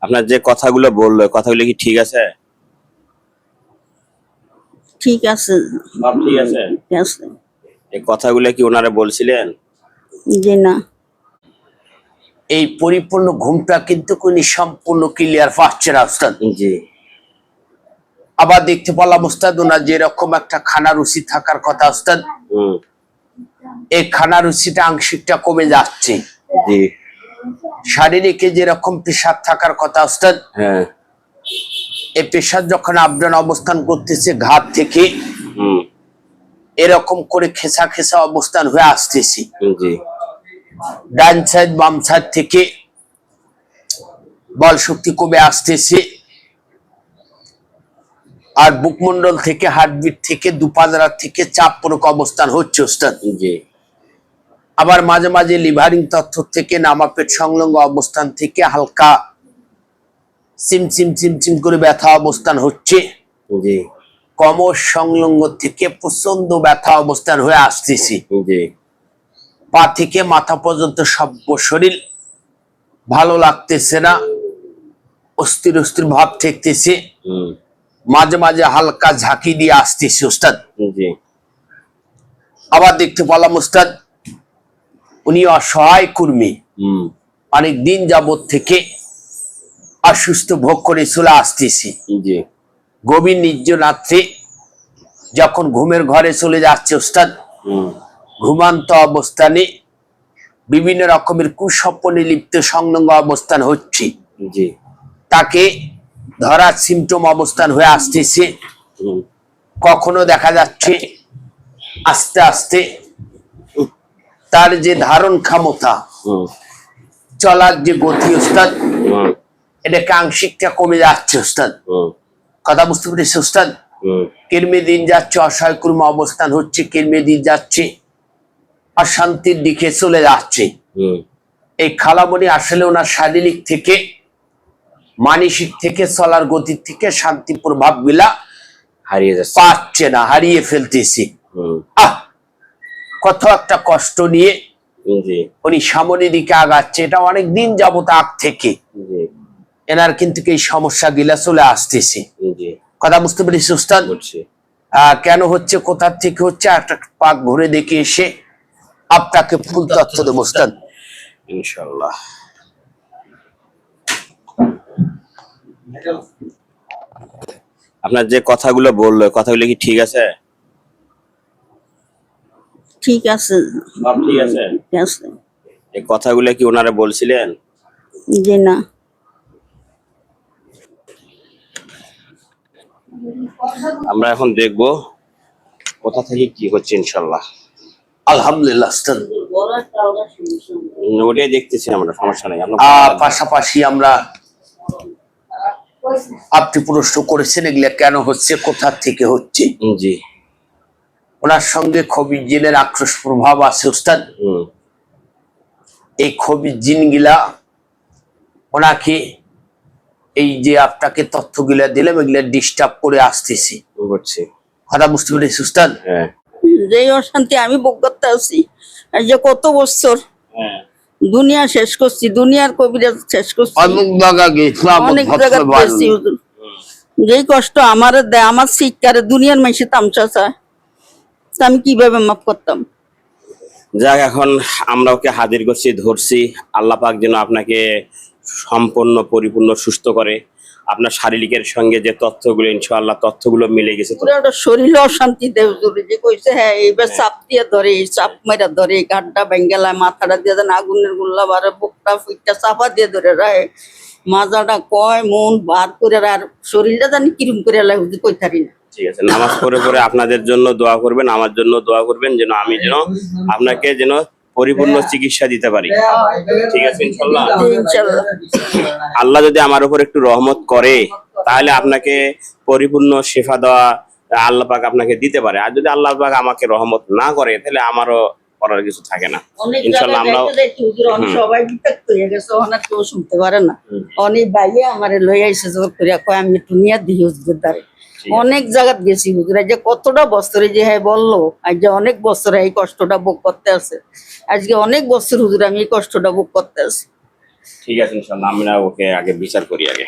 আপনার যে কথাগুলো বললো কথাগুলো কি ঠিক আছে? ঠিক আছে। সব ঠিক আছে? ঠিক আছে। এই কথাগুলো কি ওনারা বলছিলেন? জি না। এই পরিপূর্ণ ঘুমটা কিন্তু উনি সম্পূর্ণ ক্লিয়ার পাচ্ছেন উস্তাদ। জি। আবার দেখতে পেলাম উস্তাদ ওনার যেরকম একটা খানা রুচি থাকার কথা উস্তাদ, এই খানা রুচিটা আংশিকটা কমে যাচ্ছে। জি। শারীরিকে যেরকম পেশাব থাকার কথা উস্তাদ, হ্যাঁ। এই পেশাব যখন আপডাউন অবস্থান করতেছে ঘাট থেকে এরকম করে খেসা খেসা অবস্থান হয়ে আসতেছি। জি। ডান সাইড বাম সাইড থেকে বল শক্তি কমে আসতেছে, আর বুকমন্ডল থেকে হার্টবিট থেকে দুপাজরা থেকে চাপ পূরক অবস্থান হচ্ছে উস্তাদ। জি। আবার মাঝে মাঝে লিভারিং তথ্য থেকে নামাপেট সংলগ্ন অবস্থান থেকে হালকা চিমচিম চিমচিম করে ব্যথা অবস্থান হচ্ছে। জি। কমর সংলগ্ন থেকে প্রচন্ড ব্যথা অবস্থান হয়ে আসতেছি। জি। পা থেকে মাথা পর্যন্ত সব শরীর ভালো লাগতেছে না, অস্থির অস্থির ভাব ঠেকতেছে, মাঝে মাঝে হালকা ঝাঁকি দিয়ে আসতেছে উস্তাদ। জি। আবার দেখতে পেলাম উস্তাদ উনি অসহায় কর্মী, অনেক দিন যাবত থেকে অসুস্থ ভোগ করে চলে আসতেছি। জি। গভীর নির্জন রাত্রে যখন ঘুমের ঘরে চলে যাচ্ছে উস্তাদ, ঘুমান্ত অবস্থানে বিভিন্ন রকমের কুস্বপ্নে লিপ্ত সংলগ্ন অবস্থান হচ্ছে। জি। তাকে ধরার সিমটম অবস্থান হয়ে আসতেছে। কখনো দেখা যাচ্ছে আস্তে আস্তে তার যে ধারণ ক্ষমতা, চলার যে গতি উস্তাদ, এটাকে আংশিকটা কমে যাচ্ছে উস্তাদ। কথা বুঝতে পেরেছি উস্তাদ? কিরমে দিন যাচ্ছে অসহায় কর্ম অবস্থান হচ্ছে, কিরমে দিন যাচ্ছে অশান্তির দিকে চলে যাচ্ছে। এই খালামণি আসলে ওনার শারীরিক থেকে মানসিক থেকে চলার গতির থেকে শান্তি প্রভাব গুলা হারিয়ে যাচ্ছে, পাচ্ছে না, হারিয়ে ফেলতেছি। কত একটা কষ্ট নিয়ে উনি সামনের দিকে আগাচ্ছে, এটা অনেক দিন যাবত আগ থেকে এনার কিন্তু এই সমস্যা গুলা চলে আসতেছে। কথা বুঝতে পেরেছি উস্তাদ? কেন হচ্ছে, কোথা থেকে হচ্ছে, একটা পাক ঘুরে দেখে এসে আপনাকে ফুল তথ্য দেব উস্তাদ ইনশাআল্লাহ। আপনার যে কথাগুলো বললো কথাগুলো কি ঠিক আছে? ঠিক আছে। সব ঠিক আছে? ঠিক আছে। এই কথাগুলো কি ওনারা বলছিলেন? জি না। আমরা এখন দেখবো কোথা থেকে কি হচ্ছে ইনশাআল্লাহ। আলহামদুলিল্লাহ উস্তাদ। ওটাই দেখতেছি আমরা, সমস্যা নাই। পাশাপাশি আমরা আপনি প্রশ্ন করেছেন এগুলা কেন হচ্ছে, কোথা থেকে হচ্ছে। জি। ওনার সঙ্গে খবির জিনের আক্রোশ প্রভাব আছে উস্তাদ। এই খবির জিন গিলা ওনাকে এই যে আপনাকে তথ্যগুলা দিলাম এগুলা ডিস্টার্ব করে আসতেছি। কথা বুঝতে পেরেছি উস্তাদ? যে অশান্তি আমি ভোগ করতে আছি, এই যে কত বছর দুনিয়া শেষ করছি, দুনিয়ার কবিরা শেষ করছি, অনেক জায়গা গেছি হুজুর। যেই কষ্ট আমার দেয়, আমার শিক্ষারে দুনিয়ার মাইসে তামসা চায়, আমি কিভাবে মাফ করতাম? যাক, এখন আমরা ওকে হাজির করছি, ধরছি। আল্লাহ পাক যেন আপনাকে সম্পূর্ণ পরিপূর্ণ সুস্থ করে। আপনার শারীরিকের সঙ্গে যে তথ্যগুলো ইনশাআল্লাহ তথ্যগুলো মিলে গেছে। শরীরে অশান্তি দেয় হুজুর, যে কইছে হ্যাঁ এইবার চাপ দিয়ে ধরে, চাপ মাইরা ধরে, গাড্ডা বেঙ্গেলায় মাথাটা দিয়ে দেন, আগুনের গুল্লা বারে, বুকটা ফুইটা চাপা দিয়ে ধরে রায়, মাজাটা কয় মন বার করে, আর শরীরটা জানি কিরম করে লাই হুজুর কইতারি না। ঠিক আছে, নামাজ পড়ে পড়ে আপনাদের জন্য দোয়া করবেন, আমার জন্য দোয়া করবেন, যেন আমি যেন আপনাকে যেন পরিপূর্ণ চিকিৎসা দিতে পারি। ঠিক আছে ইনশাআল্লাহ। আল্লাহ যদি আমার উপর একটু রহমত করে তাহলে আপনাকে পরিপূর্ণ শিফা দেওয়া আল্লাহ পাক আপনাকে দিতে পারে। আর যদি আল্লাহ পাক আমাকে রহমত না করে তাহলে আমারও করার কিছু থাকে না। ইনশাআল্লাহ আমরা সবাই বিপদ হয়ে গেছে, অনেক কেউ শুনতে পারে না। অনেক ভাইয়ে আমারে লই আইছে জোর করে, কয় আমি একটু নিয়ে দিই হুজুরের দ্বারে। অনেক জায়গায় গেছি হুজুর, যে কতটা বছরে যে হ্যাঁ বললো, আজ যে অনেক বছরে এই কষ্টটা ভোগ করতে আছে, আজকে অনেক বছর হুজুর আমি এই কষ্টটা ভোগ করতে আছি। ঠিক আছে ইনশাল্লাহ আমরা ওকে আগে বিচার করি আগে।